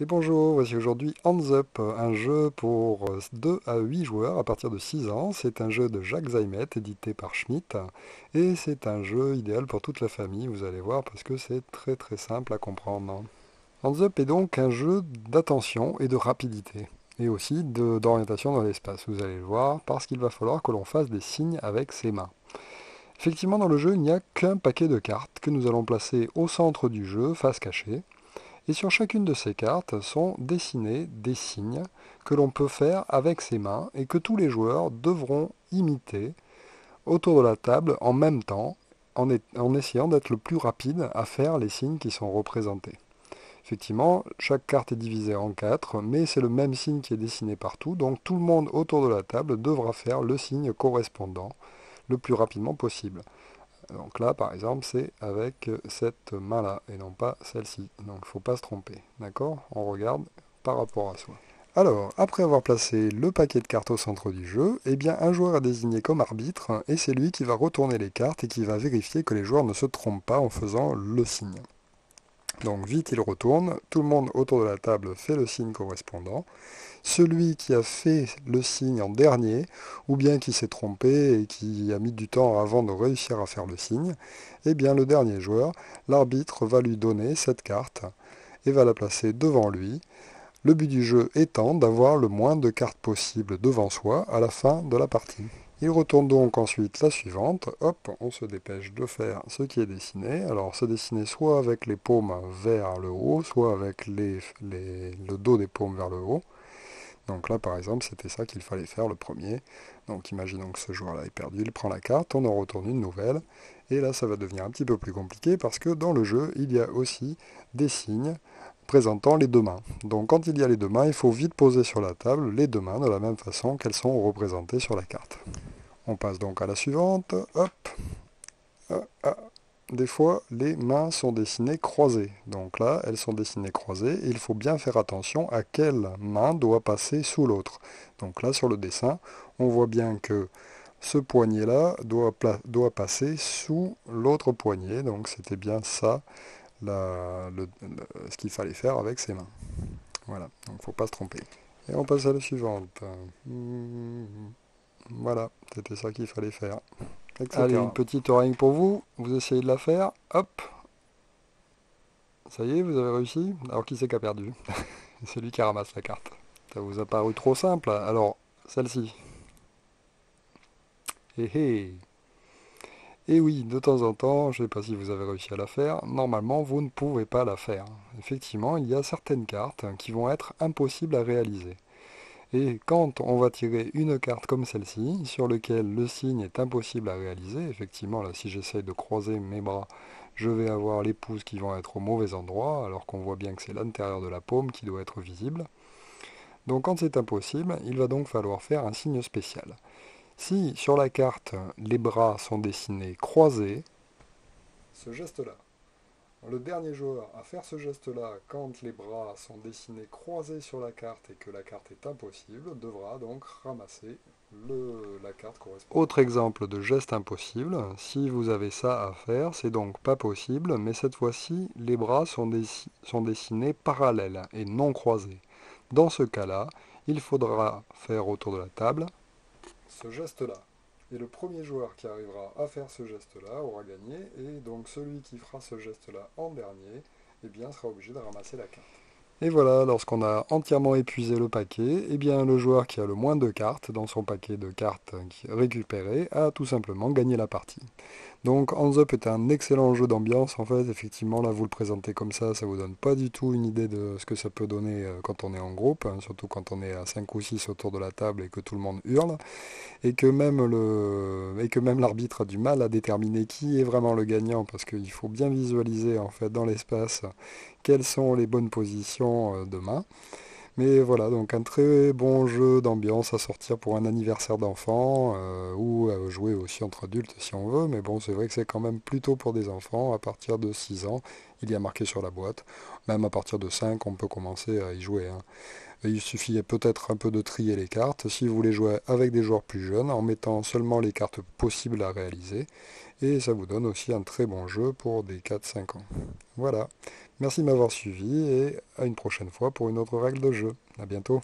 Et bonjour, voici aujourd'hui Hands Up, un jeu pour 2 à 8 joueurs à partir de 6 ans. C'est un jeu de Jacques Zaimet, édité par Schmitt, et c'est un jeu idéal pour toute la famille, vous allez voir, parce que c'est très très simple à comprendre. Hands Up est donc un jeu d'attention et de rapidité, et aussi d'orientation dans l'espace, vous allez le voir, parce qu'il va falloir que l'on fasse des signes avec ses mains. Effectivement, dans le jeu, il n'y a qu'un paquet de cartes que nous allons placer au centre du jeu, face cachée. Et sur chacune de ces cartes sont dessinés des signes que l'on peut faire avec ses mains et que tous les joueurs devront imiter autour de la table en même temps, en essayant d'être le plus rapide à faire les signes qui sont représentés. Effectivement, chaque carte est divisée en quatre, mais c'est le même signe qui est dessiné partout, donc tout le monde autour de la table devra faire le signe correspondant le plus rapidement possible. Donc là, par exemple, c'est avec cette main-là et non pas celle-ci. Donc il ne faut pas se tromper. D'accord? On regarde par rapport à soi. Alors, après avoir placé le paquet de cartes au centre du jeu, eh bien un joueur est désigné comme arbitre et c'est lui qui va retourner les cartes et qui va vérifier que les joueurs ne se trompent pas en faisant le signe. Donc vite il retourne, tout le monde autour de la table fait le signe correspondant. Celui qui a fait le signe en dernier, ou bien qui s'est trompé et qui a mis du temps avant de réussir à faire le signe, eh bien le dernier joueur, l'arbitre va lui donner cette carte et va la placer devant lui. Le but du jeu étant d'avoir le moins de cartes possible devant soi à la fin de la partie. Il retourne donc ensuite la suivante. Hop, on se dépêche de faire ce qui est dessiné. Alors, c'est dessiné soit avec les paumes vers le haut, soit avec le dos des paumes vers le haut. Donc là, par exemple, c'était ça qu'il fallait faire le premier. Donc imaginons que ce joueur-là est perdu, il prend la carte, on en retourne une nouvelle. Et là, ça va devenir un petit peu plus compliqué parce que dans le jeu, il y a aussi des signes présentant les deux mains. Donc quand il y a les deux mains, il faut vite poser sur la table les deux mains de la même façon qu'elles sont représentées sur la carte. On passe donc à la suivante. Hop. Ah. Des fois, les mains sont dessinées croisées. Donc là, elles sont dessinées croisées et il faut bien faire attention à quelle main doit passer sous l'autre. Donc là, sur le dessin, on voit bien que ce poignet-là doit passer sous l'autre poignet. Donc c'était bien ça ce qu'il fallait faire avec ses mains. Voilà, donc il ne faut pas se tromper. Et on passe à la suivante. Voilà, c'était ça qu'il fallait faire, etc. Allez, une petite oreille pour vous. Vous essayez de la faire. Hop, ça y est, vous avez réussi. Alors qui c'est qui a perdu? C'est lui qui ramasse la carte. Ça vous a paru trop simple? Alors, celle-ci. Hé hé. Et oui, de temps en temps, je ne sais pas si vous avez réussi à la faire, normalement vous ne pouvez pas la faire. Effectivement, il y a certaines cartes qui vont être impossibles à réaliser. Et quand on va tirer une carte comme celle-ci, sur laquelle le signe est impossible à réaliser, effectivement, là, si j'essaye de croiser mes bras, je vais avoir les pouces qui vont être au mauvais endroit, alors qu'on voit bien que c'est l'intérieur de la paume qui doit être visible. Donc quand c'est impossible, il va donc falloir faire un signe spécial. Si sur la carte, les bras sont dessinés croisés, ce geste-là. Le dernier joueur à faire ce geste-là quand les bras sont dessinés croisés sur la carte et que la carte est impossible devra donc ramasser la carte correspondante. Autre exemple de geste impossible, si vous avez ça à faire, c'est donc pas possible, mais cette fois-ci, les bras sont dessinés parallèles et non croisés. Dans ce cas-là, il faudra faire autour de la table ce geste-là. Et le premier joueur qui arrivera à faire ce geste-là aura gagné, et donc celui qui fera ce geste-là en dernier, eh bien, sera obligé de ramasser la carte. Et voilà, lorsqu'on a entièrement épuisé le paquet, eh bien, le joueur qui a le moins de cartes dans son paquet de cartes récupérées a tout simplement gagné la partie. Donc Hands Up est un excellent jeu d'ambiance en fait, effectivement là vous le présentez comme ça vous donne pas du tout une idée de ce que ça peut donner quand on est en groupe, hein, surtout quand on est à 5 ou 6 autour de la table et que tout le monde hurle, et que même l'arbitre a du mal à déterminer qui est vraiment le gagnant, parce qu'il faut bien visualiser en fait dans l'espace quelles sont les bonnes positions de main. Mais voilà, donc un très bon jeu d'ambiance à sortir pour un anniversaire d'enfant, ou à jouer aussi entre adultes si on veut, mais bon, c'est vrai que c'est quand même plutôt pour des enfants, à partir de 6 ans, il y a marqué sur la boîte, même à partir de 5 on peut commencer à y jouer, hein. Et il suffit peut-être un peu de trier les cartes si vous voulez jouer avec des joueurs plus jeunes en mettant seulement les cartes possibles à réaliser. Et ça vous donne aussi un très bon jeu pour des 4-5 ans. Voilà. Merci de m'avoir suivi et à une prochaine fois pour une autre règle de jeu. À bientôt.